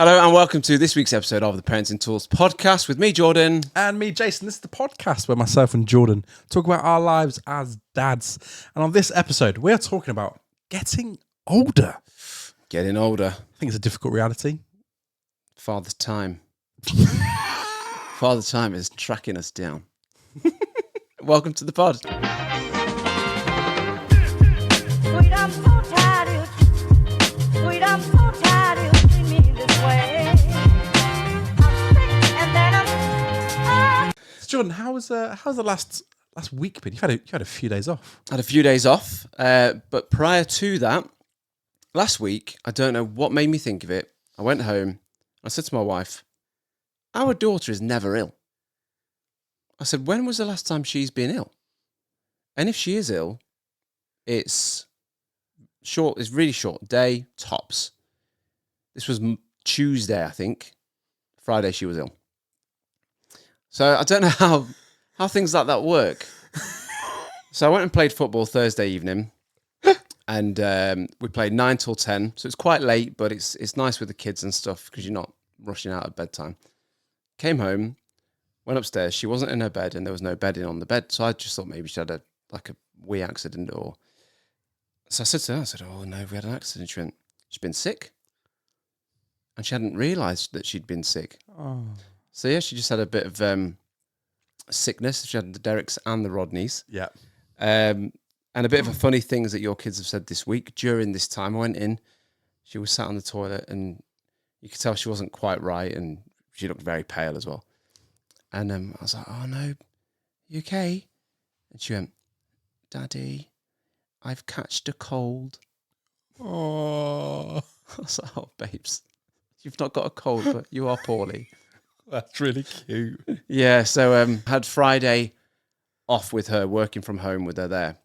Hello and welcome to this week's episode of the Parenting Tools podcast with me, Jordan. And me, Jason. This is the podcast where myself and Jordan talk about our lives as dads. And on this episode, we're talking about getting older. Getting older. I think it's a difficult reality. Father time. Father time is tracking us down. Welcome to the pod. Jordan, how's the last week been? You had a few days off. Had a few days off, but prior to that, last week, I don't know what made me think of it. I went home. I said to my wife, "Our daughter is never ill." I said, "When was the last time she's been ill? And if she is ill, it's short. It's really short day tops." This was Tuesday, I think. Friday, she was ill. So I don't know how things like that work. So I went and played football Thursday evening, and we played 9 till 10. So it's quite late, but it's nice with the kids and stuff because you're not rushing out at bedtime. Came home, went upstairs. She wasn't in her bed, and there was no bedding on the bed. So I just thought maybe she had a wee accident, or so I said to her, "Oh no, we had an accident." She went, "She's been sick," and she hadn't realised that she'd been sick. Oh. So yeah, she just had a bit of sickness. She had the Derricks and the Rodneys. Yeah. And a bit of a funny things that your kids have said this week. During this time, I went in. She was sat on the toilet, and you could tell she wasn't quite right, and she looked very pale as well. And I was like, "Oh no, you okay?" And she went, "Daddy, I've catched a cold." Oh, I was like, "Oh, babes, you've not got a cold, but you are poorly." that's really cute. Yeah, so had Friday off with her, working from home with her there,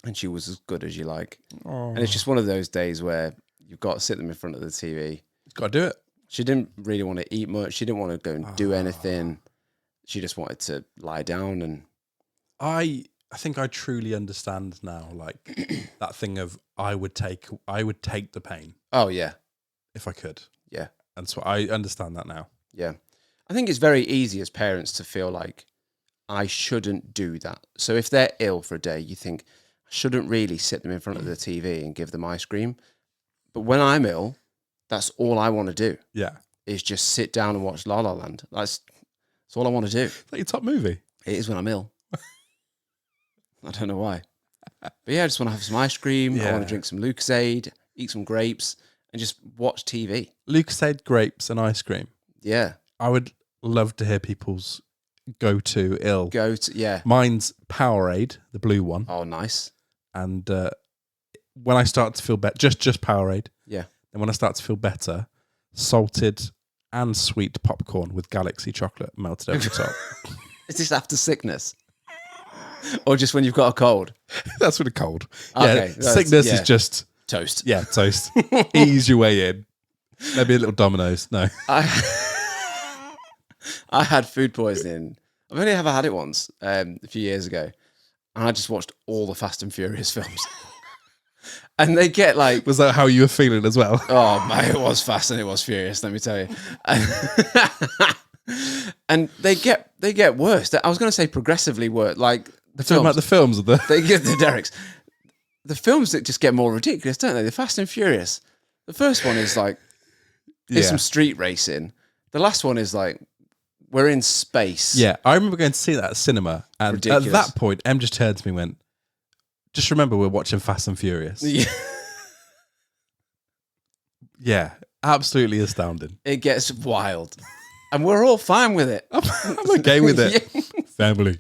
and she was as good as you like. Oh. And it's just one of those days where you've got to sit them in front of the TV. Got to do it. She didn't really want to eat much. She didn't want to go and do anything. She just wanted to lie down. And I think I truly understand now, like that thing of I would take the pain oh yeah, if I could. yeah, And so I understand that now. yeah. I think it's very easy as parents to feel like I shouldn't do that. So if they're ill for a day, you think I shouldn't really sit them in front of the TV and give them ice cream. But when I'm ill, that's all I want to do. Yeah. Is just sit down and watch La La Land. That's all I want to do. Is that your top movie? It is when I'm ill. I don't know why. But yeah, I just want to have some ice cream. I want to drink some Lucozade, eat some grapes, and just watch TV. Lucozade, grapes, and ice cream. Yeah. I would love to hear people's go-to ill. Yeah. Mine's Powerade, the blue one. Oh, nice. And when I start to feel better, just Powerade. Yeah. And when I start to feel better, salted and sweet popcorn with Galaxy chocolate melted over the top. Is this after sickness? Or just when you've got a cold? That's with a cold. Okay, yeah, sickness is just... toast. Yeah, toast. Ease your way in. Maybe a little Domino's. No. I had food poisoning. I've only ever had it once, a few years ago. And I just watched all the Fast and Furious films. And they get like... Was that how you were feeling as well? Oh, mate, it was fast and it was furious, let me tell you. And they get worse. I was going to say progressively worse. Like the films. About the films of the... They get the Derricks. The films that just get more ridiculous, don't they? The Fast and Furious. The first one is like... There's some street racing. The last one is like... We're in space. Yeah, I remember going to see that at cinema, and Ridiculous. at that point, Em just turned to me and went, "Just remember, we're watching Fast and Furious." Yeah. Yeah, absolutely astounding. It gets wild. And we're all fine with it. I'm okay with it. Yeah. Family.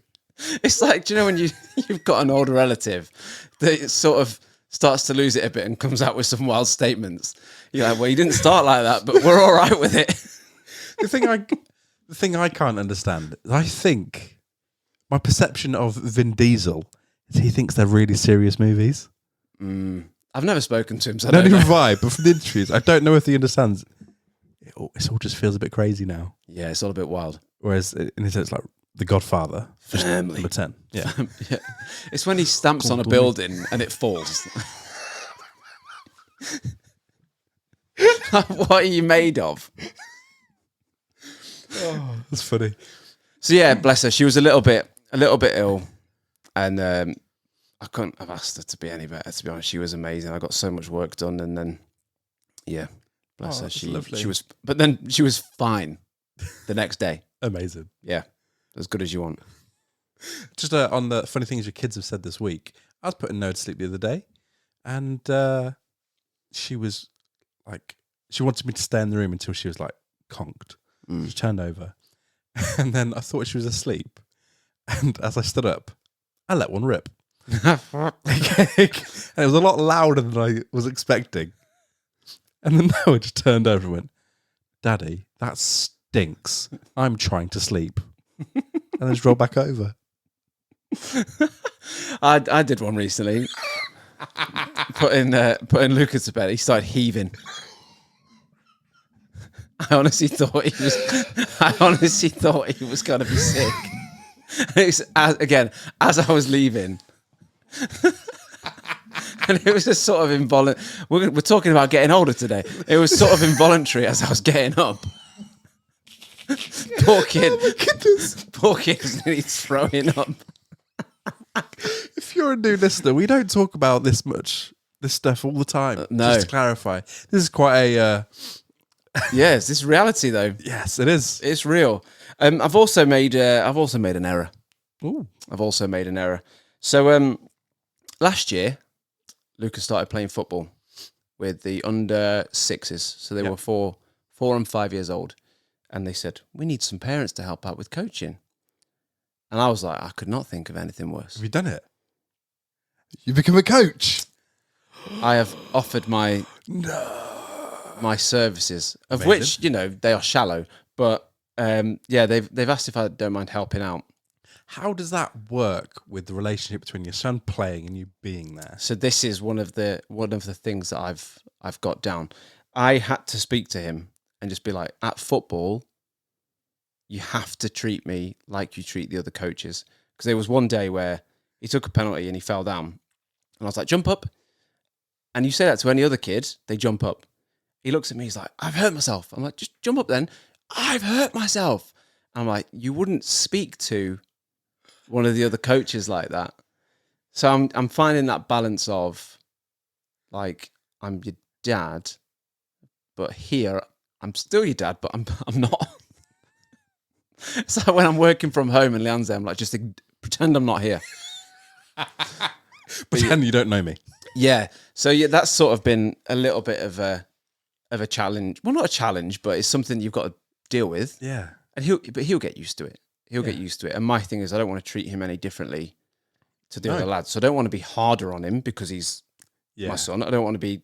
It's like, do you know when you've got an older relative that sort of starts to lose it a bit and comes out with some wild statements? You're like, well, you didn't start like that, but we're all right with it. The thing I can't understand is I think my perception of Vin Diesel is he thinks they're really serious movies. I've never spoken to him, so I I don't don't even know. vibe, but from the interviews, I don't know if he understands. It all just feels a bit crazy now. Yeah, it's all a bit wild. Whereas in his sense, like The Godfather, Family. number 10. Yeah. Yeah. It's when he stamps on a building and it falls. What are you made of? Oh, that's funny. So yeah, bless her. She was a little bit ill, and I couldn't have asked her to be any better. To be honest, she was amazing. I got so much work done, and then yeah, bless her. She was, but then she was fine the next day. Amazing. Yeah, as good as you want. Just on the funny things your kids have said this week, I was putting Noah to sleep the other day, and she was like, she wanted me to stay in the room until she was like conked. She turned over, and then I thought she was asleep. And as I stood up, I let one rip. And it was a lot louder than I was expecting. And then Noah just turned over and went, "Daddy, that stinks. I'm trying to sleep." And then just rolled back over. I did one recently. putting Lucas to bed. He started heaving. I honestly thought he was going to be sick. It's, as I was leaving, and it was just sort of involuntary. We're talking about getting older today. It was sort of involuntary as I was getting up. Poor kid. Oh my goodness. Poor kid was nearly throwing up. If you're a new listener, we don't talk about this stuff all the time. No. Just to clarify, this is quite a... Yes, this is reality though. Yes, it is. It's real. I've also made an error. Ooh. I've also made an error. So last year, Lucas started playing football with the under sixes. So they were 4 and 5 years old. And they said, we need some parents to help out with coaching. And I was like, I could not think of anything worse. Have you done it? You become a coach? I have offered my services, of Amazing. which, they are shallow. But they've asked if I don't mind helping out. How does that work with the relationship between your son playing and you being there? So this is one of the things that I've got down. I had to speak to him and just be like, at football, you have to treat me like you treat the other coaches. Because there was one day where he took a penalty and he fell down. And I was like, jump up. And you say that to any other kid, they jump up. He looks at me, he's like, I've hurt myself. I'm like, just jump up then. I've hurt myself. I'm like, you wouldn't speak to one of the other coaches like that. So I'm finding that balance of, like, I'm your dad, but here I'm still your dad, but I'm not. So when I'm working from home and Leanne's there, I'm like, just pretend I'm not here. Pretend you don't know me. Yeah. So yeah, that's sort of been a little bit of a challenge. Well, not a challenge, but it's something you've got to deal with. Yeah. And he'll get used to it. He'll get used to it. And my thing is, I don't want to treat him any differently to the other lads. So I don't want to be harder on him because he's my son. I don't want to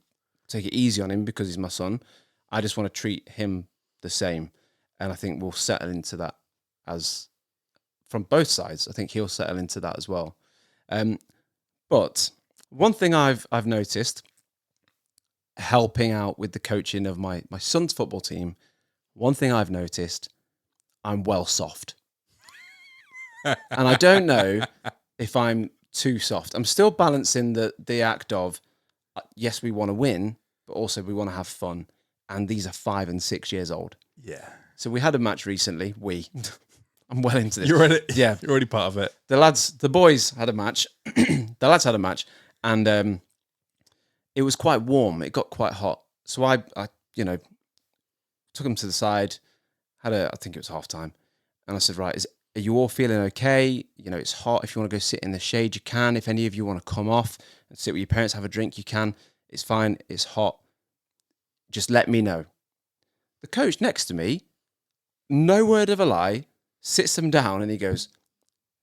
take it easy on him because he's my son. I just want to treat him the same. And I think we'll settle into that as from both sides. I think he'll settle into that as well. But one thing I've noticed helping out with the coaching of my son's football team, one thing I've noticed, I'm well soft. And I don't know if I'm too soft. I'm still balancing the act of, yes, we want to win, but also we want to have fun. And these are 5 and 6 years old. Yeah. So we had a match recently. I'm well into this. You're already, yeah. You're already part of it. The boys had a match. The lads had a match. And it was quite warm. It got quite hot. So I took them to the side, I think it was half time. And I said, right, are you all feeling okay? It's hot. If you want to go sit in the shade, you can. If any of you want to come off and sit with your parents, have a drink, you can. It's fine. It's hot. Just let me know. The coach next to me, no word of a lie, sits them down and he goes,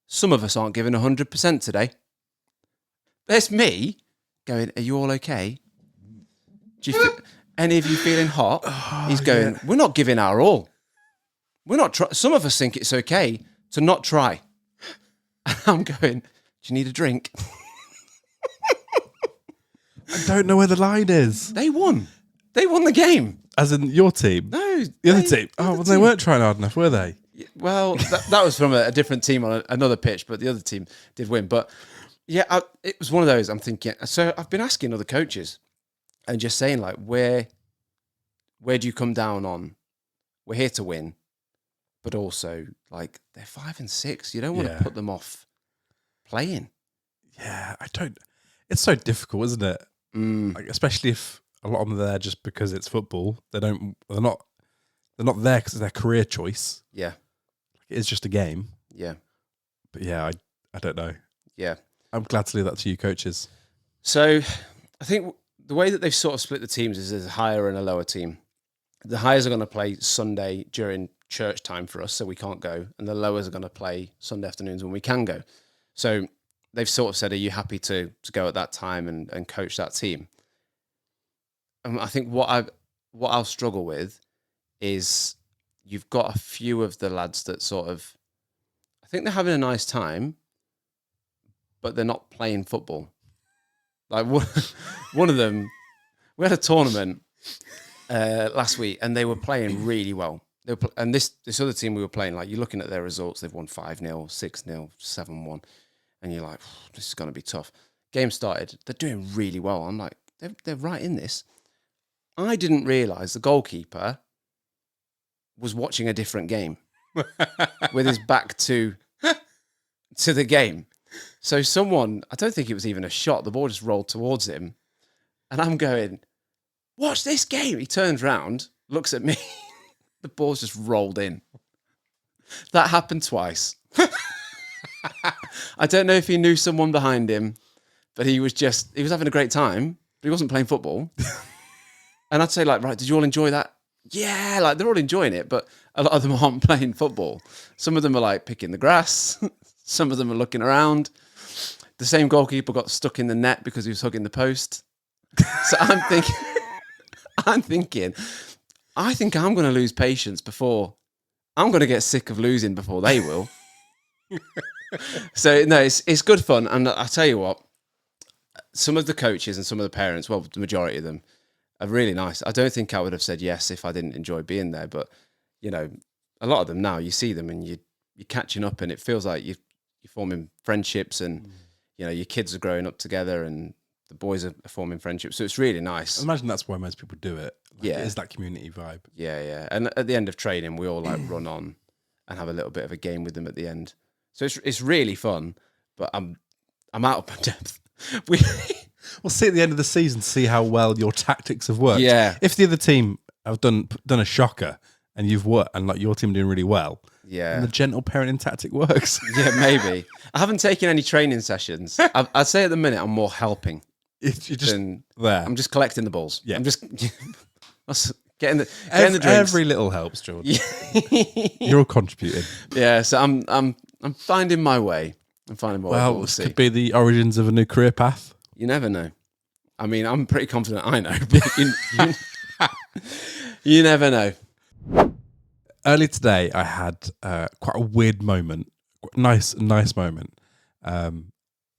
some of us aren't giving 100% today. There's me going, are you all okay? Do you feel, any of you feeling hot? He's going, we're not giving our all. We're not. Some of us think it's okay to not try. And I'm going, do you need a drink? I don't know where the line is. They won. They won the game. As in your team? No. The other team? They weren't trying hard enough, were they? Well, that was from a different team on another pitch, but the other team did win. But yeah, it was one of those. I'm thinking. So I've been asking other coaches and just saying, like, where where do you come down on? We're here to win, but also like they're 5 and 6. You don't want to put them off playing. Yeah, I don't. It's so difficult, isn't it? Like, especially if a lot of them are there just because it's football. They're not there because it's their career choice. Yeah, it's just a game. Yeah, but yeah, I don't know. Yeah, I'm glad to leave that to you, coaches. So, I think the way that they've sort of split the teams is there's a higher and a lower team. The highers are going to play Sunday during church time for us, so we can't go, and the lowers are going to play Sunday afternoons when we can go. So they've sort of said, "Are you happy to go at that time and coach that team?" And I think what I'll struggle with is you've got a few of the lads that sort of, I think they're having a nice time, but they're not playing football. Like one of them, we had a tournament last week, and they were playing really well. And this other team we were playing, like you're looking at their results, they've won 5-0, 6-0, 7-1, and you're like, this is going to be tough. Game started, they're doing really well. I'm like, they're right in this. I didn't realise the goalkeeper was watching a different game with his back to the game. So someone, I don't think it was even a shot, the ball just rolled towards him. And I'm going, watch this game. He turns round, looks at me. The ball's just rolled in. That happened twice. I don't know if he knew someone behind him, but he was having a great time, but he wasn't playing football. And I'd say, like, right, did you all enjoy that? Yeah, like they're all enjoying it, but a lot of them aren't playing football. Some of them are like picking the grass. Some of them are looking around. The same goalkeeper got stuck in the net because he was hugging the post. So I'm thinking, I think I'm going to lose patience before I'm going to get sick of losing before they will. So no, it's good fun. And I tell you what, some of the coaches and some of the parents, well, the majority of them, are really nice. I don't think I would have said yes if I didn't enjoy being there. But, you know, a lot of them now, you see them and you're catching up, and it feels like you're forming friendships, and, you know, your kids are growing up together and the boys are forming friendships. So it's really nice. I imagine that's why most people do it. Like, yeah. It is that community vibe. Yeah, yeah. And at the end of training, we all like run on and have a little bit of a game with them at the end. So it's really fun, but I'm out of my depth. We'll see at the end of the season, see how well your tactics have worked. Yeah. If the other team have done a shocker and you've worked, and like your team doing really well, and the gentle parenting tactic works. Yeah, maybe. I haven't taken any training sessions. I'd say at the minute I'm more helping. You're just there. I'm just collecting the balls. Yeah. I'm just getting the drinks. Every little helps, Jordan. You're all contributing. Yeah, so I'm finding my way. Well, this could be the origins of a new career path. You never know. I mean, I'm pretty confident I know, but you never know. Earlier today, I had quite a weird moment, nice moment, and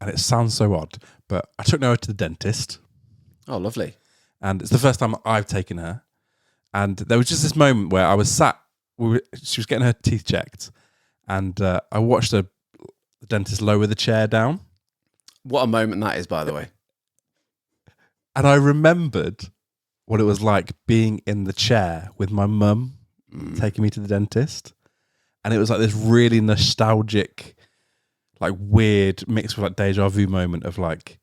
it sounds so odd, but I took Noah to the dentist. Oh, lovely. And it's the first time I've taken her. And there was just this moment where I was sat, she was getting her teeth checked, and I watched the dentist lower the chair down. What a moment that is, by the way. And I remembered what it was like being in the chair with my mum taking me to the dentist. And it was like this really nostalgic, like weird mix with like deja vu moment of like,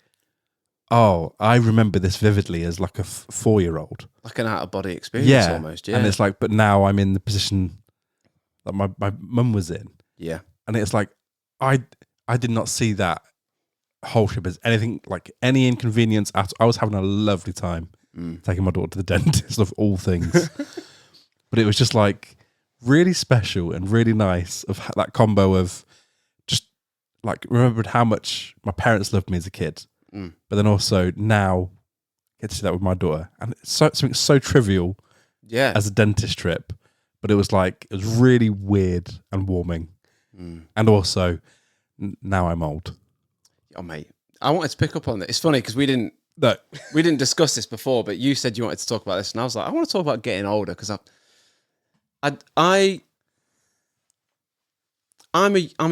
oh, I remember this vividly as like a 4-year-old. Like an out-of-body experience almost, yeah. And it's like, but now I'm in the position that my mum was in. Yeah. And it's like, I did not see that whole trip as anything, like any inconvenience at all. I was having a lovely time taking my daughter to the dentist of all things. But it was just like really special and really nice of that combo of just like remembered how much my parents loved me as a kid. But then also now get to do that with my daughter. And it's something so trivial as a dentist trip. But it was really weird and warming. And also now I'm old. Oh, mate, I wanted to pick up on it. It's funny because we didn't discuss this before, but you said you wanted to talk about this, and I was like, I want to talk about getting older because I'm a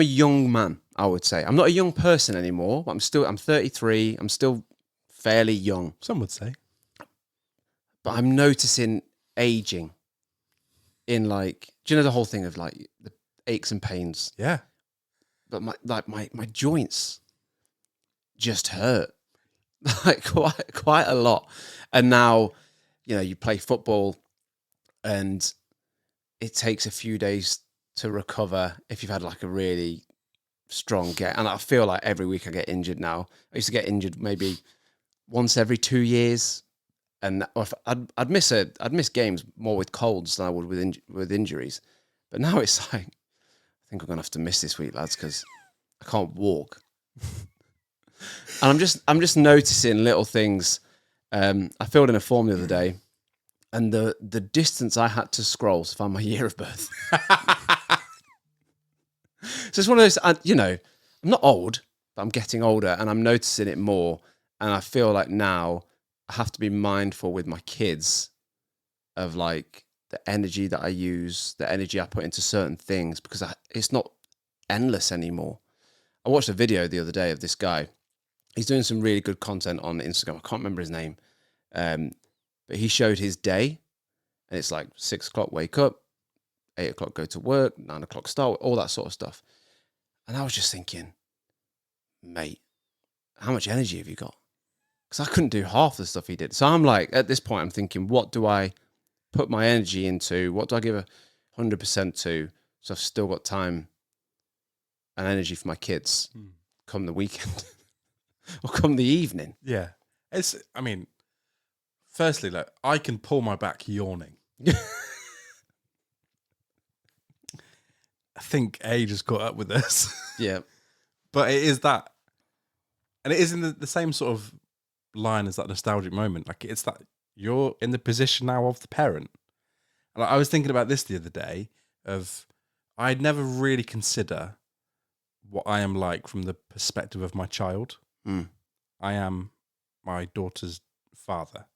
young man. I would say I'm not a young person anymore, but I'm 33. I'm still fairly young. Some would say, but I'm noticing aging in like, do you know the whole thing of like the aches and pains? Yeah. But my joints just hurt like quite a lot. And now, you know, you play football and it takes a few days to recover if you've had like a really strong get. And I feel like every week I get injured now. I used to get injured maybe once every 2 years. And if I'd miss games more with colds than I would with injuries. But now it's like, I think I'm gonna have to miss this week, lads, because I can't walk. And I'm just noticing little things. I filled in a form the other day, and the distance I had to scroll to find my year of birth. So it's one of those, you know, I'm not old, but I'm getting older, and I'm noticing it more. And I feel like now I have to be mindful with my kids of like the energy that I use, the energy I put into certain things, because it's not endless anymore. I watched a video the other day of this guy. He's doing some really good content on Instagram. I can't remember his name. But he showed his day, and it's like 6 o'clock, wake up, 8 o'clock, go to work, 9 o'clock, start, all that sort of stuff. And I was just thinking, mate, how much energy have you got? Because I couldn't do half the stuff he did. So I'm like, at this point, I'm thinking, what do I put my energy into? What do I give 100% to? So I've still got time and energy for my kids come the weekend or come the evening. Yeah. I mean, firstly, like, I can pull my back yawning. I think age has caught up with us. Yeah. But it is that. And it is in the same sort of line as that nostalgic moment. Like, it's that you're in the position now of the parent. And I was thinking about this the other day of I'd never really consider what I am like from the perspective of my child. I am my daughter's father.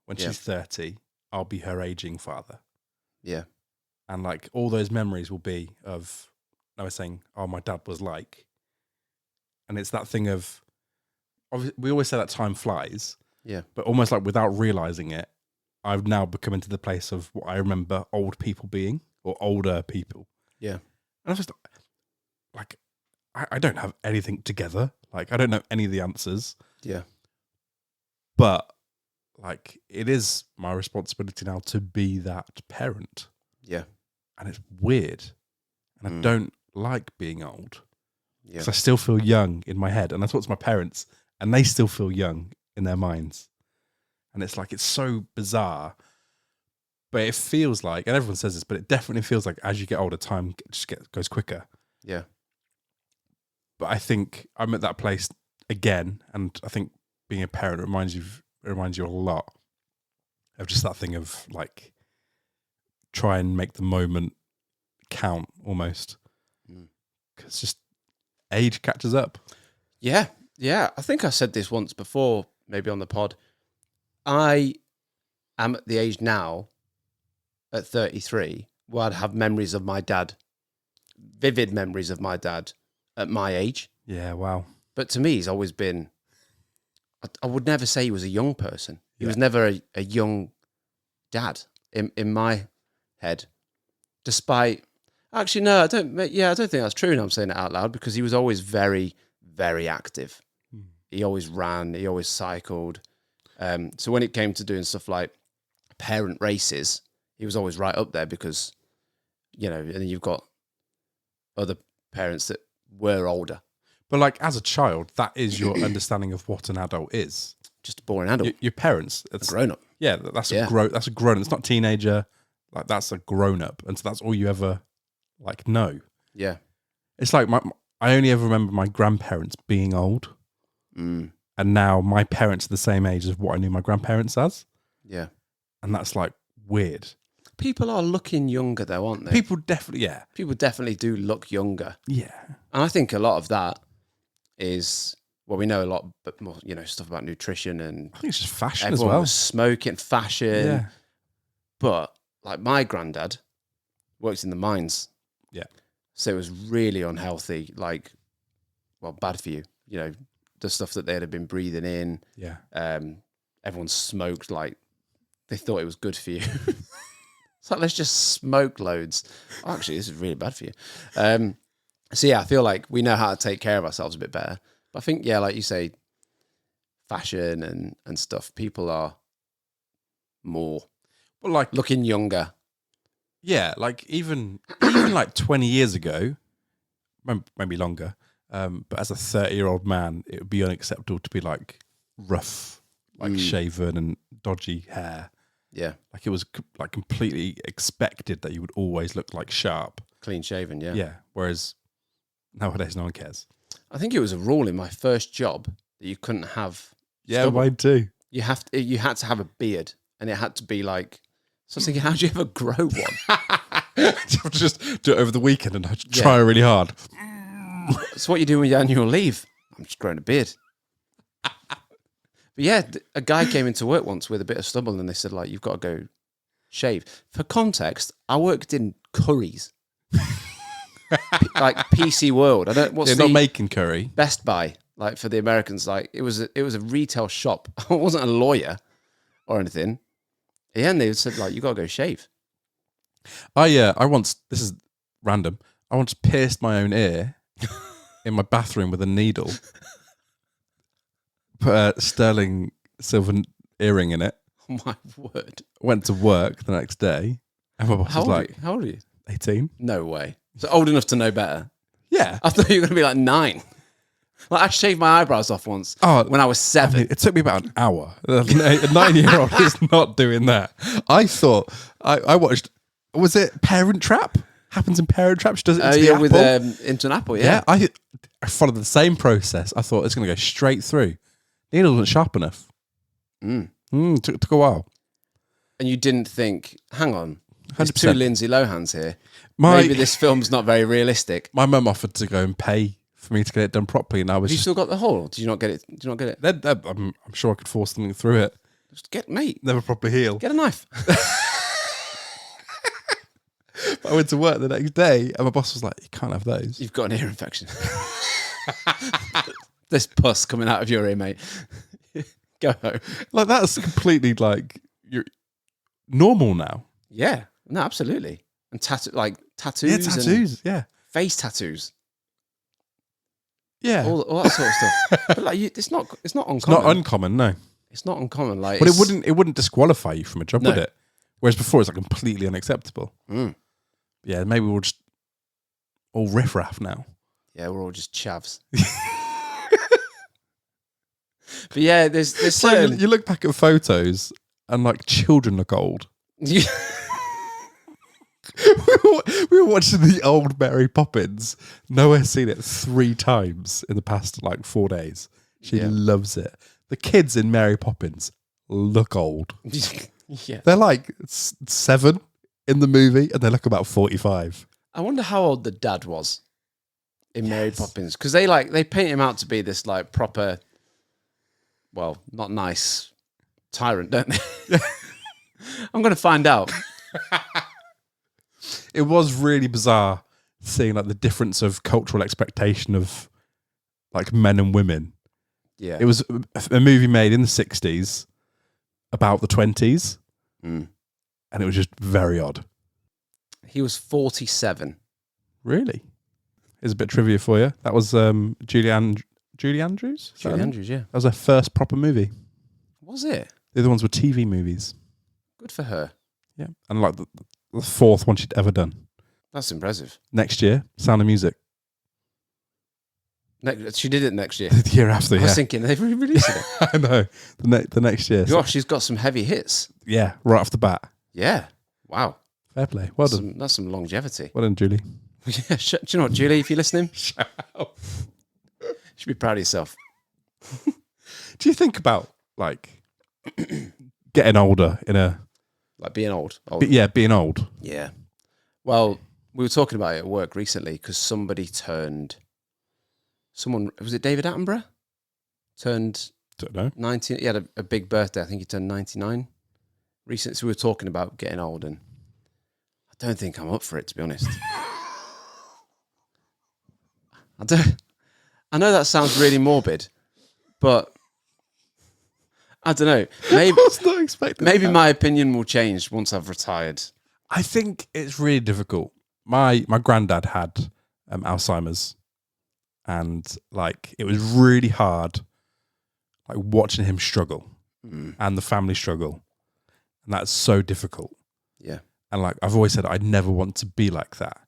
When she's 30, I'll be her aging father. Yeah. And like all those memories will be of, I was saying, oh, my dad was like. And it's that thing of, we always say that time flies. Yeah. But almost like without realizing it, I've now become into the place of what I remember old people being, or older people. Yeah. And I was just like, I don't have anything together. Like, I don't know any of the answers. Yeah. But like, it is my responsibility now to be that parent. Yeah. And it's weird. And I don't like being old. Yeah. Because I still feel young in my head. And I talk to my parents, and they still feel young in their minds. And it's like, it's so bizarre. But it feels like, and everyone says this, but it definitely feels like as you get older, time just goes quicker. Yeah. But I think I'm at that place again. And I think being a parent reminds you a lot of just that thing of like, try and make the moment count almost. Because just age catches up. Yeah. Yeah. I think I said this once before, maybe on the pod. I am at the age now, at 33, where I'd have memories of my dad, vivid memories of my dad at my age. Yeah, wow. But to me, he's always been, I would never say he was a young person. He was never a young dad in my head. Despite, actually, no, I don't think that's true now I'm saying it out loud, because he was always very, very active. He always ran, he always cycled. So when it came to doing stuff like parent races, he was always right up there because, you know, and then you've got other parents that were older. But like as a child, that is your understanding of what an adult is. Just a boring adult. Your parents. A grown up. Yeah, that's a grown up. It's not teenager. Like that's a grown up. And so that's all you ever like know. Yeah. It's like I only ever remember my grandparents being old. And now my parents are the same age as what I knew my grandparents as. Yeah. And that's like weird. People are looking younger though, aren't they? People definitely do look younger. Yeah. And I think a lot of that is, well, we know a lot, but more, you know, stuff about nutrition and I think it's just fashion everyone as well. Was smoking, fashion. Yeah. But like my granddad worked in the mines. Yeah. So it was really unhealthy, like, well, bad for you, you know, the stuff that they'd have been breathing in. Yeah. Everyone smoked like they thought it was good for you. It's like, let's just smoke loads. Oh, actually, this is really bad for you. So yeah, I feel like we know how to take care of ourselves a bit better. But I think, yeah, like you say, fashion and stuff, people are more Well, like, looking younger. yeah, like even like 20 years ago, maybe longer, but as a 30-year-old man, it would be unacceptable to be like rough, like shaven and dodgy hair. Yeah. Like it was like completely expected that you would always look like sharp. Clean shaven, yeah. Yeah. Whereas nowadays, no one cares. I think it was a rule in my first job that you couldn't have Yeah, stubble. mine too. You had to have a beard, and it had to be like. So I was thinking, how do you ever grow one? Just do it over the weekend and try really hard. So what you do when you're on annual leave? I'm just growing a beard. But yeah, a guy came into work once with a bit of stubble, and they said, like, you've got to go shave. For context, I worked in Curry's, like PC World. I don't. What's They're not making curry. Best Buy? Like for the Americans, like it was a retail shop. I wasn't a lawyer or anything. Yeah, and they said, like, you got to go shave. I once, this is random, I once pierced my own ear in my bathroom with a needle. Put a sterling silver earring in it. Oh my word. Went to work the next day, and my boss was like, how old are you? 18. No way. So old enough to know better. Yeah. I thought you were going to be like 9. Like, I shaved my eyebrows off once when I was 7. I mean, it took me about an hour. A 9-year-old is not doing that. I thought, I watched, was it Parent Trap? Happens in Parent Trap. She does it into the apple. Into an apple, yeah. Yeah, I followed the same process. I thought it's going to go straight through. Needle wasn't sharp enough. Took a while. And you didn't think, hang on, there's 100%. 2 Lindsay Lohans here. Maybe this film's not very realistic. My mum offered to go and pay for me to get it done properly, and I was Have you still got the hole? Did you not get it? I'm sure I could force something through it. Just mate, Never properly heal. get a knife. I went to work the next day, and my boss was like, "You can't have those. You've got an ear infection. There's pus coming out of your ear, mate. Go home. Like that's completely like you're normal now. Yeah, no, absolutely. And tattoos. Yeah, And tattoos. Yeah, face tattoos. yeah. All that sort of stuff. But like, it's not uncommon. It's not uncommon, no. It's not uncommon. Like, But it wouldn't disqualify you from a job, No. would it? Whereas before, it's like completely unacceptable. Yeah, maybe we'll just all riffraff now. Yeah, we're all just chavs. But yeah, there's So certain. you look back at photos and like children look old. we were watching the old Mary Poppins. Noah's seen it 3 times in the past like 4 days. She loves it. The kids in Mary Poppins look old. Yeah. They're like 7 in the movie and they look about 45. I wonder how old the dad was in Mary Poppins, because they paint him out to be this like proper, well, not nice tyrant, don't they? I'm going to find out. It was really bizarre seeing like the difference of cultural expectation of like men and women. Yeah. It was a movie made in the 60s about the 20s. And it was just very odd. He was 47. Really? Here's a bit of trivia for you. That was Julie Andrews? Julie Andrews, yeah. That was her first proper movie. Was it? The other ones were TV movies. Good for her. Yeah. And like the 4th one she'd ever done. That's impressive. Next year, Sound of Music. She did it next year. The year after, I was thinking they've re-released it. I know. The next year. Gosh, she's got some heavy hits. Yeah, right off the bat. Yeah. Wow. Fair play. Well done. That's some longevity. Well done, Julie. Yeah, do you know what, Julie, if you're listening? Shout out. You should be proud of yourself. Do you think about like getting older in a Like being old. being old? Yeah. Well, we were talking about it at work recently because was it David Attenborough? Turned Don't know. 90. He had a big birthday. I think he turned 99 recently. So we were talking about getting old, and I don't think I'm up for it, to be honest. I know that sounds really morbid, but I don't know. Maybe I was not expecting maybe that. my opinion will change once I've retired. I think it's really difficult. My granddad had Alzheimer's, and like it was really hard, like watching him struggle and the family struggle, and that's so difficult. Yeah. And like I've always said, I'd never want to be like that.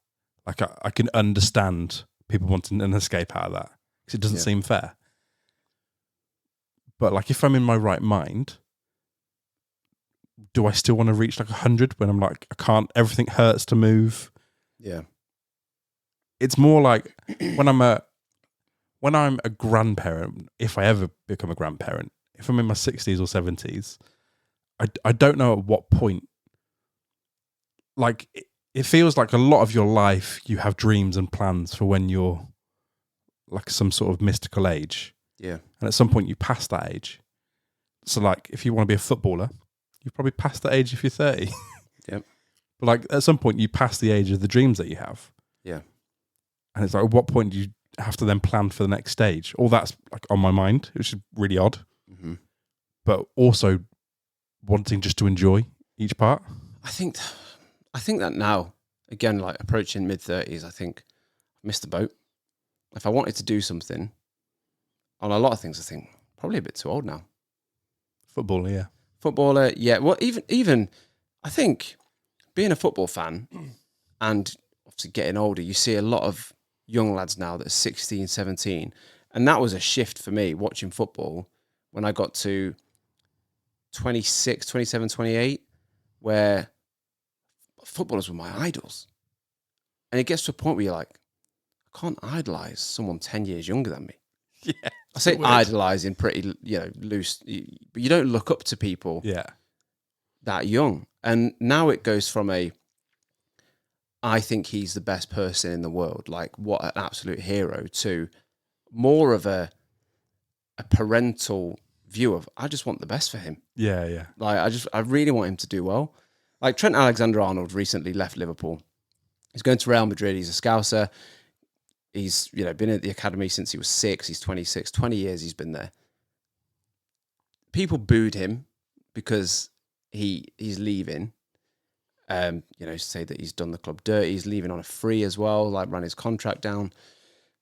Like I can understand people wanting an escape out of that because it doesn't seem fair. But like if I'm in my right mind, do I still want to reach like 100 when I'm like I can't? Everything hurts to move. Yeah. It's more like when I'm a grandparent, if I ever become a grandparent, if I'm in my 60s or 70s, I don't know at what point. Like it feels like a lot of your life you have dreams and plans for when you're like some sort of mystical age. Yeah. And at some point you pass that age. So like if you want to be a footballer, you've probably passed that age if you're 30. Yep. But like at some point you pass the age of the dreams that you have. Yeah. And it's like, at what point do you have to then plan for the next stage? All that's like on my mind, which is really odd. Mm-hmm. But also wanting just to enjoy each part. I think that now, again, like approaching mid-30s, I think I've missed the boat. If I wanted to do something, on a lot of things, I think probably a bit too old now. Footballer, yeah. Footballer, yeah. Well, even I think being a football fan and obviously getting older, you see a lot of young lads now that are 16, 17. And that was a shift for me watching football when I got to 26, 27, 28, where footballers were my idols. And it gets to a point where you're like, I can't idolize someone 10 years younger than me. Yeah. I say idolizing pretty, loose, but you don't look up to people that young. And now it goes from I think he's the best person in the world, like what an absolute hero, to more of a parental view of, I just want the best for him. Yeah, yeah. Like I really want him to do well. Like Trent Alexander-Arnold recently left Liverpool. He's going to Real Madrid. He's a Scouser. He's, been at the academy since he was 6. He's 26, 20 years he's been there. People booed him because he's leaving. Say that he's done the club dirty. He's leaving on a free as well, like ran his contract down.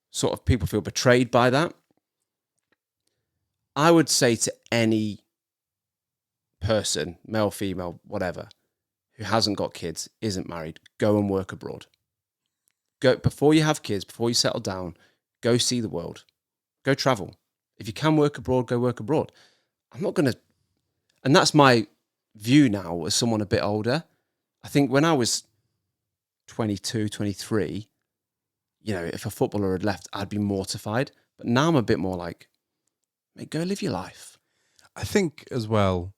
Sort of people feel betrayed by that. I would say to any person, male, female, whatever, who hasn't got kids, isn't married, go and work abroad. Go before you have kids, before you settle down, go see the world. Go travel. If you can work abroad, go work abroad. I'm not going to... And that's my view now as someone a bit older. I think when I was 22, 23, if a footballer had left, I'd be mortified. But now I'm a bit more like, mate, go live your life. I think as well,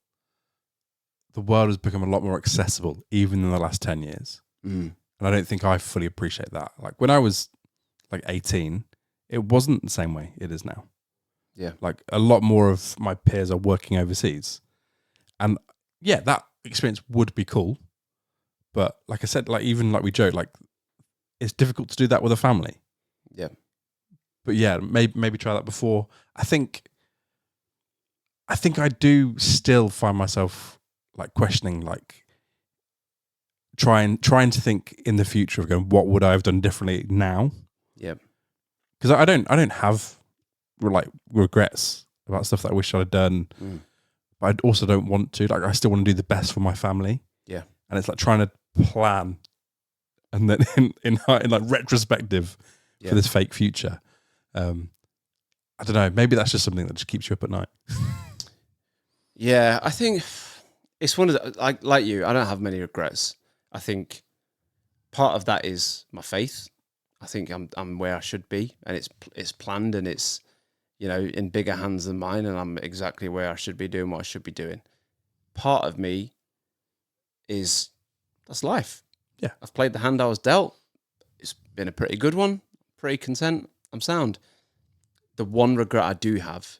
the world has become a lot more accessible, even in the last 10 years. Mm. And I don't think I fully appreciate that. Like when I was like 18, it wasn't the same way it is now. Yeah. Like a lot more of my peers are working overseas. And yeah, that experience would be cool. But like I said, like even like we joke, like it's difficult to do that with a family. Yeah. But yeah, maybe try that before. I think I do still find myself like questioning, like trying to think in the future of going, what would I have done differently now? Yeah. Because I don't have like regrets about stuff that I wish I'd have done. But I also don't want to. Like I still want to do the best for my family. Yeah. And it's like trying to plan, and then in like retrospective for this fake future. I don't know. Maybe that's just something that just keeps you up at night. Yeah, I think it's one of the, like you, I don't have many regrets. I think part of that is my faith. I think I'm where I should be, and it's planned, and it's in bigger hands than mine, and I'm exactly where I should be doing what I should be doing. Part of me is that's life. Yeah, I've played the hand I was dealt. It's been a pretty good one. Pretty content. I'm sound. The one regret I do have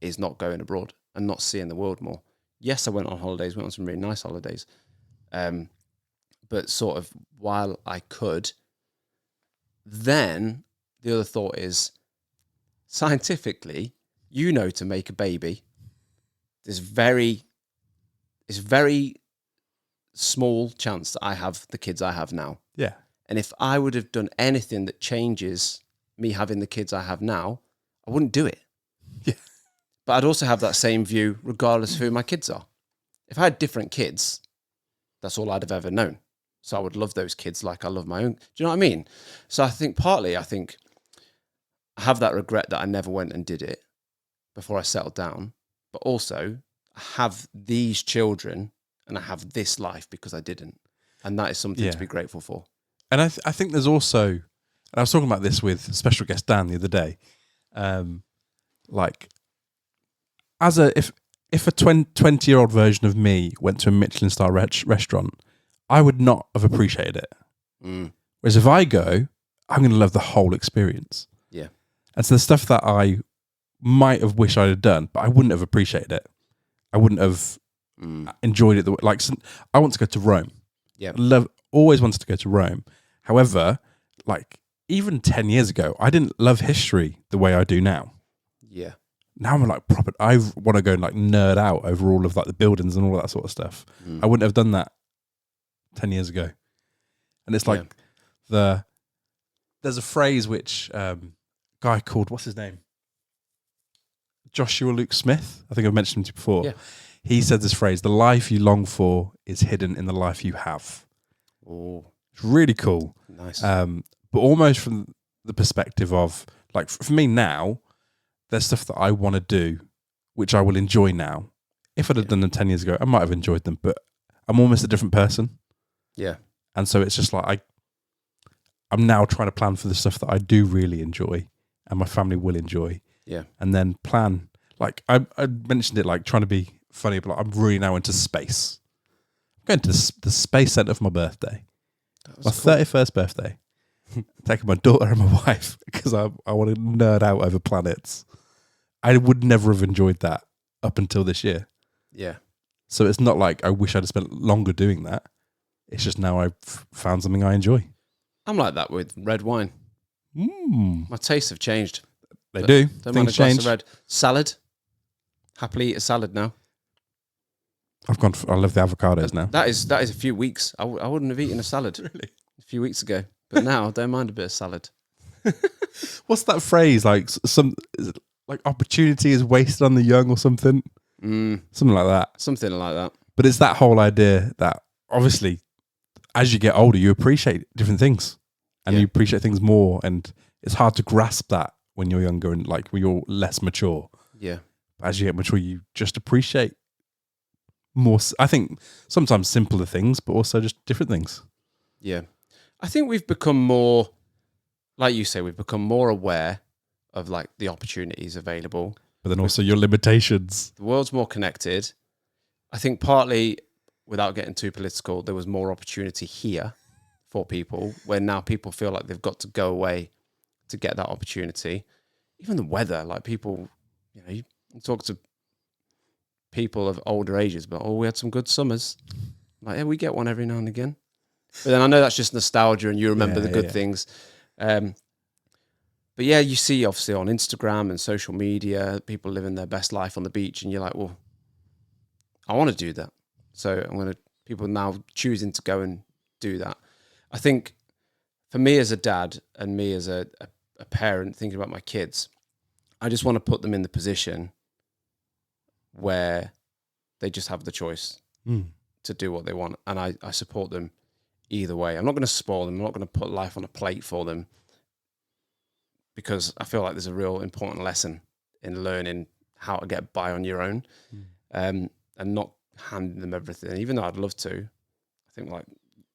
is not going abroad and not seeing the world more. Yes, I went on holidays, went on some really nice holidays. But sort of while I could, then the other thought is, scientifically, to make a baby, there's very small chance that I have the kids I have now. Yeah. And if I would have done anything that changes me having the kids I have now, I wouldn't do it. Yeah. But I'd also have that same view regardless of who my kids are. If I had different kids, that's all I'd have ever known. So I would love those kids like I love my own. Do you know what I mean? So I think partly, I have that regret that I never went and did it before I settled down. But also, I have these children and I have this life because I didn't. And that is something to be grateful for. And I think there's also, and I was talking about this with special guest Dan the other day, like, if a 20-year-old version of me went to a Michelin star restaurant, I would not have appreciated it. Whereas if I go, I'm going to love the whole experience. Yeah. And so the stuff that I might have wished I'd have done, but I wouldn't have appreciated it. I wouldn't have enjoyed it. Like, I want to go to Rome. Yeah. Always wanted to go to Rome. However, like, even 10 years ago, I didn't love history the way I do now. Yeah. Now I'm like proper. I want to go and like nerd out over all of like the buildings and all that sort of stuff. I wouldn't have done that 10 years ago. And it's like there's a phrase which guy called, what's his name? Joshua Luke Smith. I think I've mentioned him to you before. Yeah. He said this phrase: "The life you long for is hidden in the life you have." Oh, it's really cool. Nice. But almost from the perspective of like, for me now, there's stuff that I want to do, which I will enjoy now. If I'd have done them 10 years ago, I might have enjoyed them, but I'm almost a different person. Yeah. And so it's just like, I'm now trying to plan for the stuff that I do really enjoy and my family will enjoy. Yeah. And then plan. Like, I mentioned it, like, trying to be funny, but like, I'm really now into space. I'm going to the space center for my birthday. My 31st birthday. Taking my daughter and my wife because I want to nerd out over planets. I would never have enjoyed that up until this year. Yeah. So it's not like I wish I'd have spent longer doing that. It's just now I've found something I enjoy. I'm like that with red wine. My tastes have changed. They do. Don't mind a glass of red. Salad. Happily eat a salad now. I love the avocados now. That is a few weeks. I wouldn't have eaten a salad Really? a few weeks ago. But now I don't mind a bit of salad. What's that phrase? Like like opportunity is wasted on the young or something? Something like that. Something like that. But it's that whole idea that obviously as you get older, you appreciate different things and you appreciate things more. And it's hard to grasp that when you're younger and like when you're less mature. Yeah. But as you get mature, you just appreciate more. I think sometimes simpler things, but also just different things. Yeah. I think we've become more, like you say, we've become more aware of like the opportunities available. But then also your limitations. The world's more connected. I think partly, without getting too political, there was more opportunity here for people where now people feel like they've got to go away to get that opportunity. Even the weather, like people, you talk to people of older ages, but we had some good summers. Like, yeah, we get one every now and again. But then I know that's just nostalgia and you remember the good things. But yeah, you see obviously on Instagram and social media, people living their best life on the beach and you're like, well, I want to do that. So people now choosing to go and do that. I think for me as a dad and me as a parent thinking about my kids, I just want to put them in the position where they just have the choice to do what they want. And I support them either way. I'm not going to spoil them. I'm not going to put life on a plate for them because I feel like there's a real important lesson in learning how to get by on your own and not handing them everything. Even though I'd love to, I think like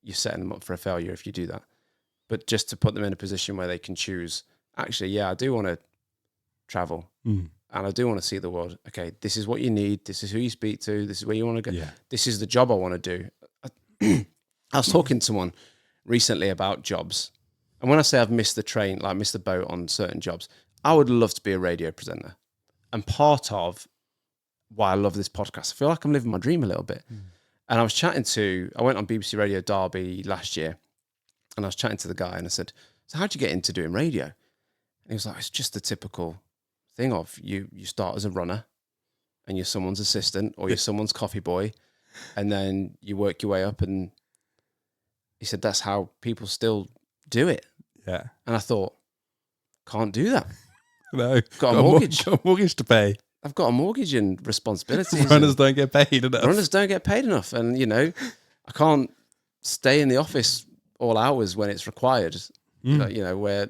you're setting them up for a failure if you do that. But just to put them in a position where they can choose, actually, yeah, I do want to travel and I do want to see the world. Okay, this is what you need. This is who you speak to. This is where you want to go. Yeah. This is the job I want to do. I was talking to someone recently about jobs. And when I say I've missed the train, like missed the boat on certain jobs, I would love to be a radio presenter. And part of why I love this podcast, I feel like I'm living my dream a little bit. And I went on BBC Radio Derby last year and I was chatting to the guy and I said, so how'd you get into doing radio? And he was like, it's just the typical thing of you start as a runner and you're someone's assistant or you're someone's coffee boy, and then you work your way up. And he said that's how people still do it. Yeah. And I thought, can't do that. No. Got a mortgage. Got a mortgage to pay. I've got a mortgage and responsibilities. Runners don't get paid enough. Runners don't get paid enough. And, you know, I can't stay in the office all hours when it's required. You know, where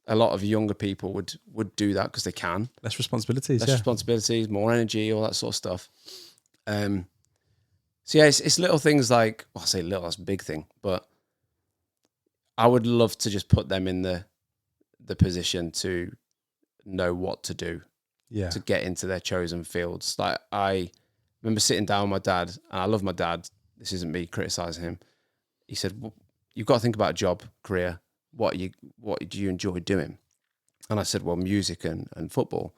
a lot of younger people would do that because they can. Less responsibilities. Less responsibilities, more energy, all that sort of stuff. So yeah, it's little things like, well, I say little, that's a big thing, but I would love to just put them in the position to know what to do, to get into their chosen fields. Like I remember sitting down with my dad, and I love my dad. This isn't me criticizing him. He said, well, you've got to think about a job, career. What do you enjoy doing? And I said, well, music and football.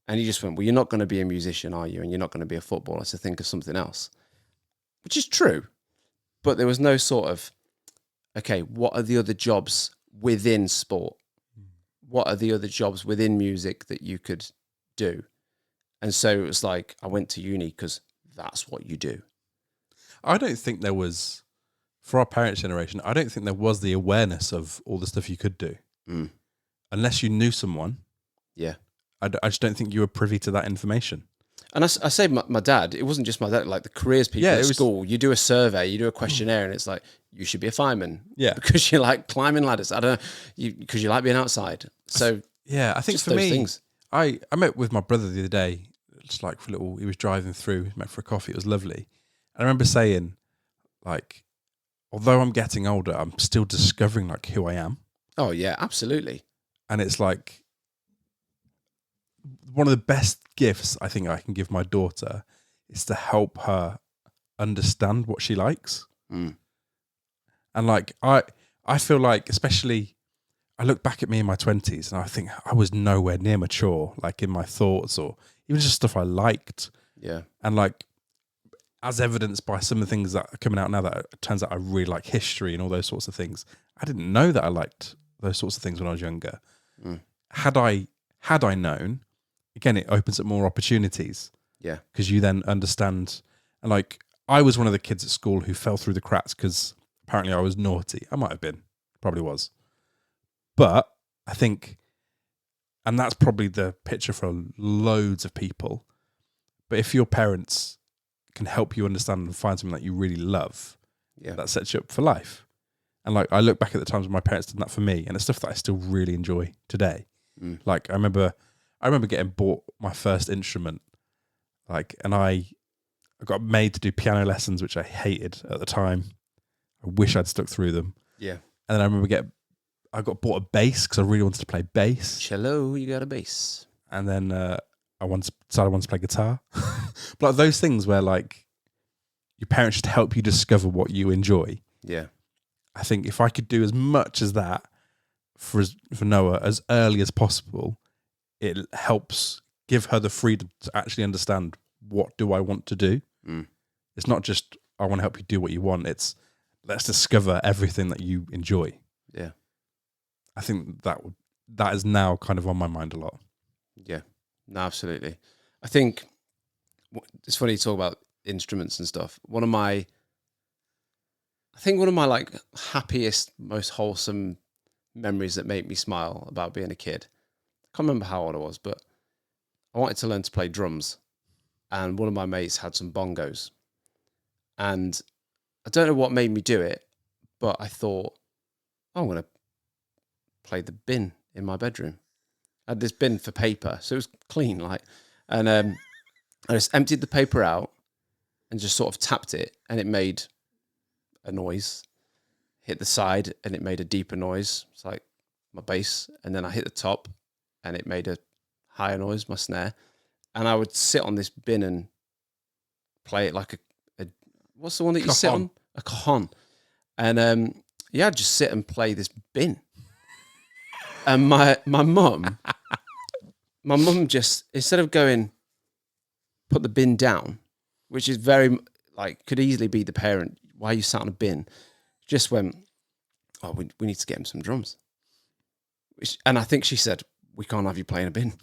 And he just went, well, you're not going to be a musician, are you? And you're not going to be a footballer, so think of something else. Which is true. But there was no sort of, okay, what are the other jobs within sport? What are the other jobs within music that you could do? And so it was like, I went to uni because that's what you do. I don't think there was, for our parents' generation, I don't think there was the awareness of all the stuff you could do. Unless you knew someone. Yeah. I just don't think you were privy to that information. And I say my dad, it wasn't just my dad, like the careers people at school, you do a survey, you do a questionnaire, and it's like, you should be a fireman. Yeah. Because you like climbing ladders. I don't know, because you like being outside. So yeah, I think for me, things. I met with my brother the other day, just like for a little, he was driving through, we met for a coffee, it was lovely. And I remember saying, like, although I'm getting older, I'm still discovering like who I am. Oh yeah, absolutely. And it's like, one of the best gifts I think I can give my daughter is to help her understand what she likes. And like, I feel like, especially, I look back at me in my 20s and I think I was nowhere near mature, like in my thoughts or even just stuff I liked. Yeah. And like, as evidenced by some of the things that are coming out now, that it turns out I really like history and all those sorts of things. I didn't know that I liked those sorts of things when I was younger. Had I known, again, it opens up more opportunities. Yeah. Because you then understand. And like, I was one of the kids at school who fell through the cracks because apparently I was naughty. I might have been, probably was. But I think, and that's probably the picture for loads of people. But if your parents can help you understand and find something that you really love, that sets you up for life. And like, I look back at the times when my parents did that for me, and it's stuff that I still really enjoy today. Like, I remember getting bought my first instrument, like, and I got made to do piano lessons, which I hated at the time. I wish I'd stuck through them. Yeah. And then I remember I got bought a bass because I really wanted to play bass. Cello, you got a bass. And then I decided I wanted to play guitar. But like those things where like your parents should help you discover what you enjoy. Yeah. I think if I could do as much as that for Noah as early as possible, it helps give her the freedom to actually understand, what do I want to do? It's not just, I want to help you do what you want. It's, let's discover everything that you enjoy. Yeah. I think that is now kind of on my mind a lot. Yeah, no, absolutely. I think it's funny to talk about instruments and stuff. One of my like happiest, most wholesome memories that make me smile about being a kid. I can't remember how old I was, but I wanted to learn to play drums. And one of my mates had some bongos. And I don't know what made me do it, but I thought, I'm going to play the bin in my bedroom. I had this bin for paper, so it was clean, like, and I just emptied the paper out and just sort of tapped it, and it made a noise. Hit the side, and it made a deeper noise. It's like my bass, and then I hit the top, and it made a higher noise, my snare. And I would sit on this bin and play it like a what's the one that you sit on? A cajon. And I'd just sit and play this bin. And my mum just, instead of going, put the bin down, which is very, like, could easily be the parent, why are you sat on a bin? Just went, oh, we need to get him some drums. And I think she said, we can't have you playing a bin.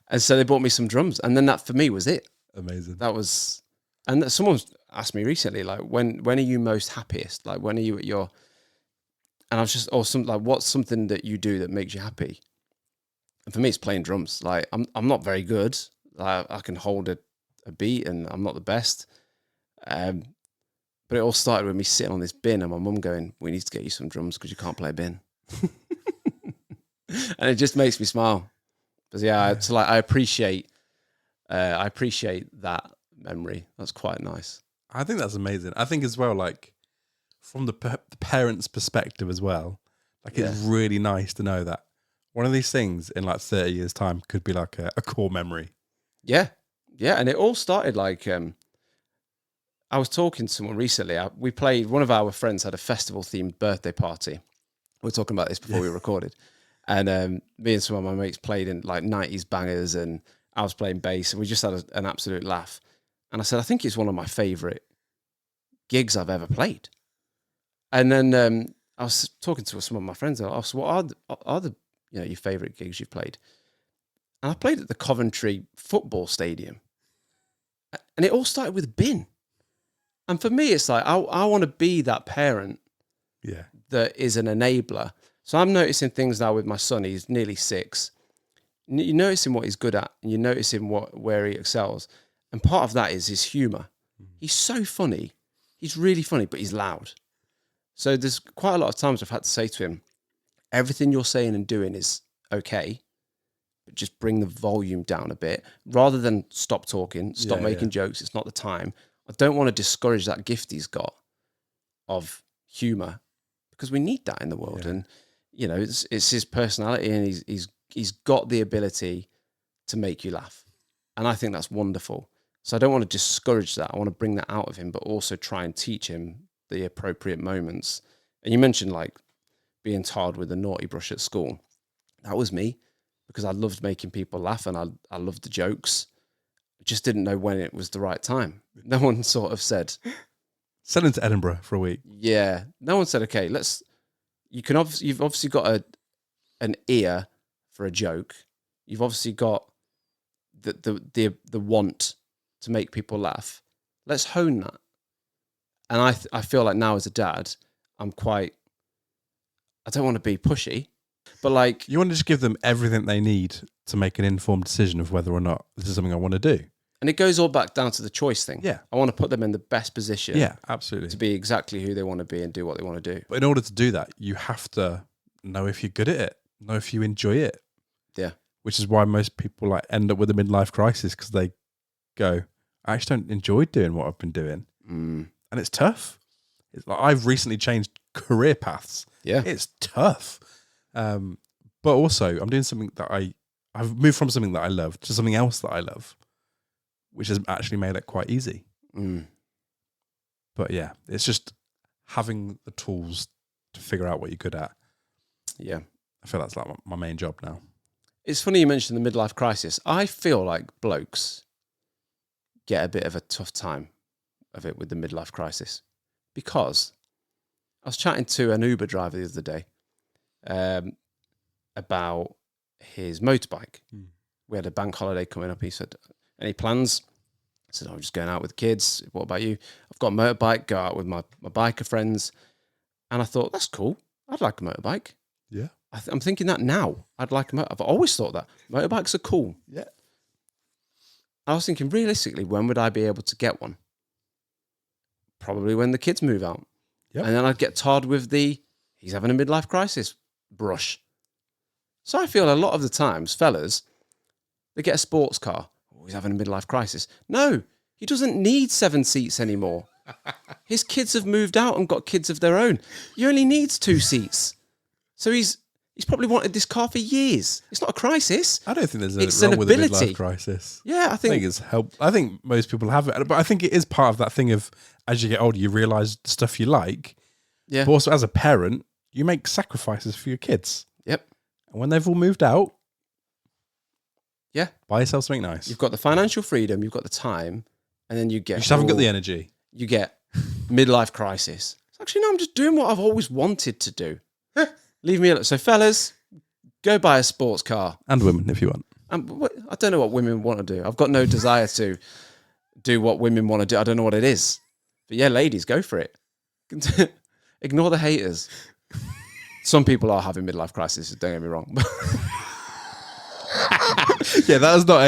And so they bought me some drums. And then that for me was it. Amazing. That was, and someone's asked me recently, like, when are you most happiest? Like, when are you at your, and I was just, what's something that you do that makes you happy? And for me, it's playing drums. Like, I'm not very good. Like, I can hold a beat and I'm not the best. But it all started with me sitting on this bin and my mum going, we need to get you some drums because you can't play a bin. And it just makes me smile. Because I appreciate that memory. That's quite nice. I think that's amazing. I think as well, like from the parents' perspective as well, like it's really nice to know that one of these things in like 30 years' time could be like a core memory. Yeah. Yeah. And it all started like, I was talking to someone recently. One of our friends had a festival themed birthday party. We were talking about this before we recorded. And me and some of my mates played in like 90s bangers and I was playing bass and we just had an absolute laugh. And I said, I think it's one of my favourite gigs I've ever played. And then I was talking to some of my friends. I asked, what are the your favourite gigs you've played? And I played at the Coventry football stadium. And it all started with bin. And for me, it's like, I want to be that parent that is an enabler. So I'm noticing things now with my son. He's nearly 6. You're noticing what he's good at and you're noticing where he excels. And part of that is his humour. He's so funny. He's really funny, but he's loud. So there's quite a lot of times I've had to say to him, everything you're saying and doing is okay, but just bring the volume down a bit rather than stop talking, stop making jokes. It's not the time. I don't want to discourage that gift he's got of humour because we need that in the world. And, it's his personality and he's got the ability to make you laugh. And I think that's wonderful. So I don't want to discourage that. I want to bring that out of him, but also try and teach him the appropriate moments. And you mentioned like being tarred with a naughty brush at school. That was me because I loved making people laugh and I loved the jokes. I just didn't know when it was the right time. No one sort of said, send him to Edinburgh for a week. Yeah. No one said, okay, you've obviously got an ear for a joke. You've obviously got the want to make people laugh. Let's hone that. And I feel like now as a dad, I don't want to be pushy, but like... You want to just give them everything they need to make an informed decision of whether or not this is something I want to do. And it goes all back down to the choice thing. Yeah. I want to put them in the best position. Yeah, absolutely. To be exactly who they want to be and do what they want to do. But in order to do that, you have to know if you're good at it, know if you enjoy it. Yeah. Which is why most people like end up with a midlife crisis because they go, I actually don't enjoy doing what I've been doing. And it's tough. It's like I've recently changed career paths. Yeah. It's tough. But also I'm doing something that I've moved from something that I love to something else that I love, which has actually made it quite easy. But yeah, it's just having the tools to figure out what you're good at. Yeah. I feel that's like my main job now. It's funny you mentioned the midlife crisis. I feel like blokes get a bit of a tough time of it with the midlife crisis because I was chatting to an Uber driver the other day about his motorbike. We had a bank holiday coming up. He said, any plans? I said, I'm just going out with the kids. What about you? I've got a motorbike, go out with my biker friends. And I thought, that's cool. I'd like a motorbike. Yeah. I'm thinking that now. I've always thought that. Motorbikes are cool. Yeah. I was thinking, realistically, when would I be able to get one? Probably when the kids move out. Yep. And then I'd get tarred with he's having a midlife crisis brush. So I feel a lot of the times, fellas, they get a sports car. Oh, he's having a midlife crisis. No, he doesn't need 7 seats anymore. His kids have moved out and got kids of their own. He only needs 2 seats. So he's probably wanted this car for years. It's not a crisis. I don't think there's anything wrong with a midlife crisis. Yeah, I think it's help. I think most people have it, but I think it is part of that thing of as you get older, you realise the stuff you like. Yeah. But also, as a parent, you make sacrifices for your kids. Yep. And when they've all moved out, yeah, buy yourself something nice. You've got the financial freedom, you've got the time, and then you just haven't got the energy. You get midlife crisis. Actually, no, I'm just doing what I've always wanted to do. Leave me alone. So, fellas, go buy a sports car. And women, if you want. I don't know what women want to do. I've got no desire to do what women want to do. I don't know what it is. But yeah, ladies, go for it. Ignore the haters. Some people are having midlife crises, don't get me wrong. Yeah, that is not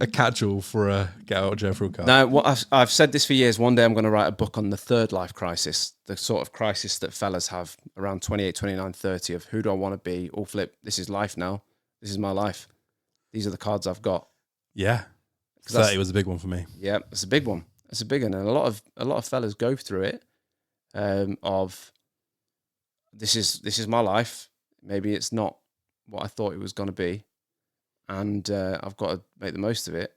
a catch-all for a get out of jail free card. No, I've said this for years. One day I'm going to write a book on the third life crisis, the sort of crisis that fellas have around 28, 29, 30 of who do I want to be? All flip. This is life now. This is my life. These are the cards I've got. Yeah. 30 was a big one for me. Yeah, it's a big one. It's a big one. And a lot of fellas go through it of this is my life. Maybe it's not what I thought it was going to be. And I've got to make the most of it.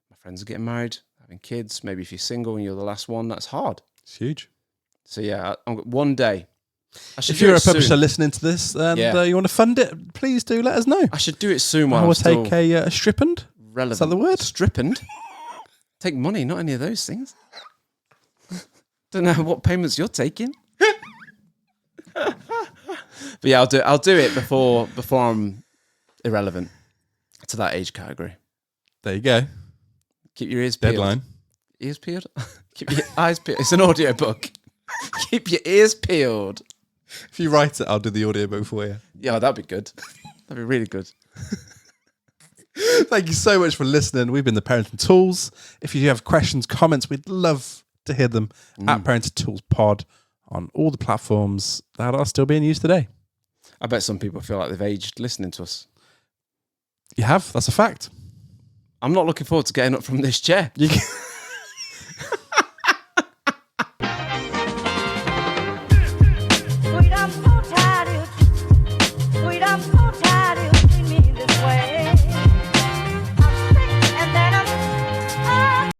My friends are getting married, having kids. Maybe if you're single and you're the last one, that's hard. It's huge. So yeah, one day. If you're a publisher listening to this and you want to fund it, please do let us know. I should do it soon. While I will take a stripend. Relevant. Is that the word? Stripend? Take money, not any of those things. Don't know what payments you're taking. But yeah, I'll do it before I'm irrelevant to that age category. There you go. Keep your ears peeled. Deadline. Ears peeled? Keep your eyes peeled. It's an audio book. Keep your ears peeled. If you write it, I'll do the audiobook for you. Yeah, that'd be good. That'd be really good. Thank you so much for listening. We've been the Parenting Tools. If you have questions, comments, we'd love to hear them at Parenting Tools Pod on all the platforms that are still being used today. I bet some people feel like they've aged listening to us. You have. That's a fact. I'm not looking forward to getting up from this chair.